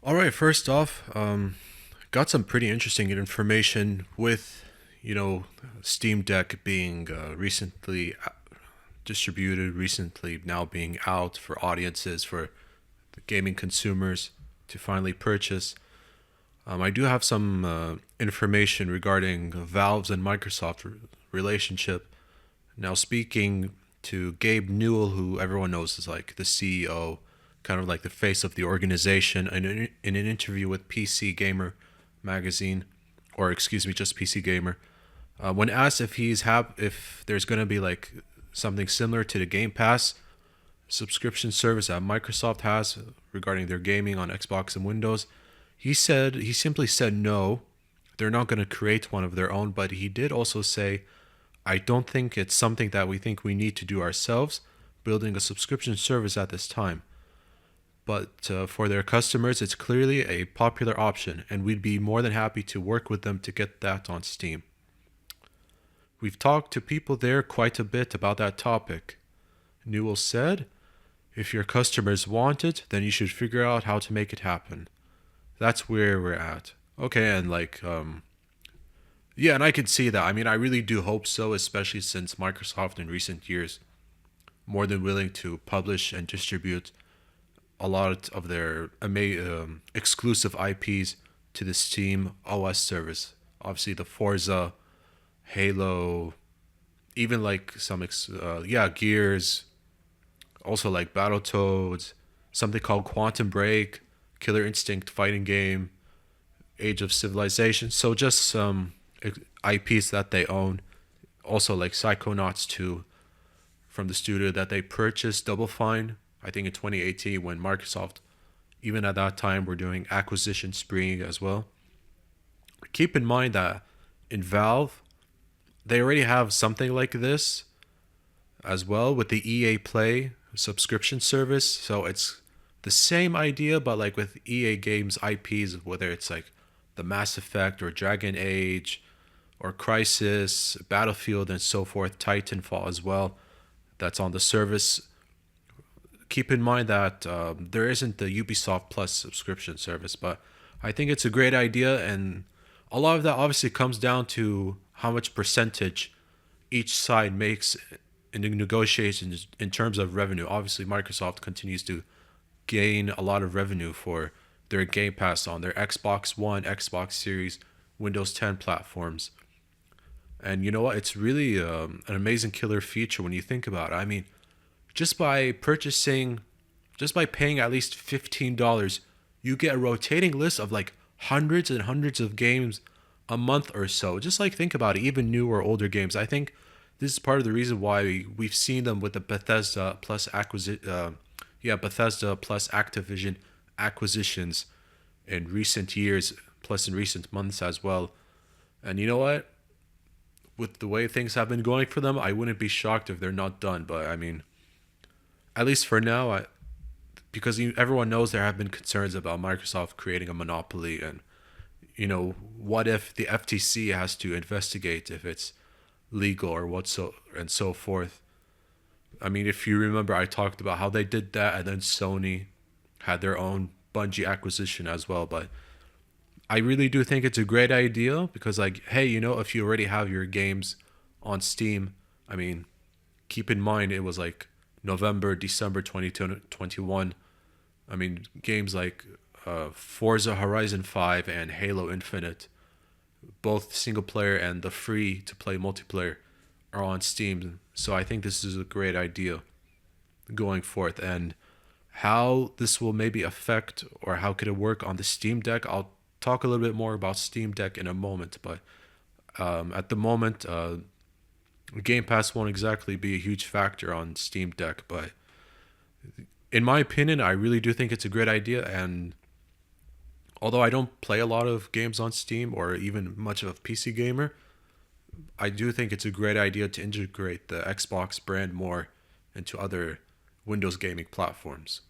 All right, first off, got some pretty interesting information with, Steam Deck being recently distributed, recently now being out for audiences, for the gaming consumers to finally purchase. I do have some information regarding Valve's and Microsoft relationship. Now, speaking to Gabe Newell, who everyone knows is like the CEO, kind of like the face of the organization, in an interview with PC Gamer magazine, or excuse me, just PC Gamer, when asked if there's going to be like something similar to the Game Pass subscription service that Microsoft has regarding their gaming on Xbox and Windows, he simply said no, they're not going to create one of their own. But he did also say, I don't think it's something that we think we need to do ourselves, building a subscription service at this time. But for their customers, it's clearly a popular option, and we'd be more than happy to work with them to get that on Steam. We've talked to people there quite a bit about that topic. Newell said, if your customers want it, then you should figure out how to make it happen. That's where we're at. Okay, and yeah, and I can see that. I mean, I really do hope so, especially since Microsoft in recent years more than willing to publish and distribute a lot of their exclusive IPs to the Steam OS service. Obviously, the Forza, Halo, even like Gears, also like Battletoads, something called Quantum Break, Killer Instinct fighting game, Age of Civilization. So just some IPs that they own. Also like Psychonauts 2 from the studio that they purchased Double Fine, I think in 2018, when Microsoft, even at that time, were doing acquisition spree as well. Keep in mind that in Valve, they already have something like this as well with the EA Play subscription service. So it's the same idea, but like with EA Games IPs, whether it's like the Mass Effect or Dragon Age or Crisis, Battlefield, and so forth, Titanfall as well, that's on the service. Keep in mind that there isn't the Ubisoft Plus subscription service, but I think it's a great idea, and a lot of that obviously comes down to how much percentage each side makes in the negotiations in terms of revenue. Obviously, Microsoft continues to gain a lot of revenue for their Game Pass on their Xbox One, Xbox Series, Windows 10 platforms. And you know what? It's really an amazing killer feature when you think about it. I mean, just by purchasing, just by paying at least $15, you get a rotating list of like hundreds and hundreds of games a month or so. Just like think about it, even newer, older games. I think this is part of the reason why we've seen them with the Bethesda plus Activision acquisitions in recent years, plus in recent months as well. And you know what? With the way things have been going for them, I wouldn't be shocked if they're not done. But I mean, at least for now, because everyone knows there have been concerns about Microsoft creating a monopoly, and what if the FTC has to investigate if it's legal or what so and so forth. I mean, if you remember, I talked about how they did that, and then Sony had their own Bungie acquisition as well. But I really do think it's a great idea because, like, hey, if you already have your games on Steam, I mean, keep in mind it was like November, December 2021. I mean, games like Forza Horizon 5 and Halo Infinite, both single player and the free to play multiplayer, are on Steam. So I think this is a great idea going forth. And how this will maybe affect, or how could it work on the Steam Deck, I'll talk a little bit more about Steam Deck in a moment. But at the moment, Game Pass won't exactly be a huge factor on Steam Deck. But in my opinion, I really do think it's a great idea. And although I don't play a lot of games on Steam or even much of a PC gamer, I do think it's a great idea to integrate the Xbox brand more into other Windows gaming platforms.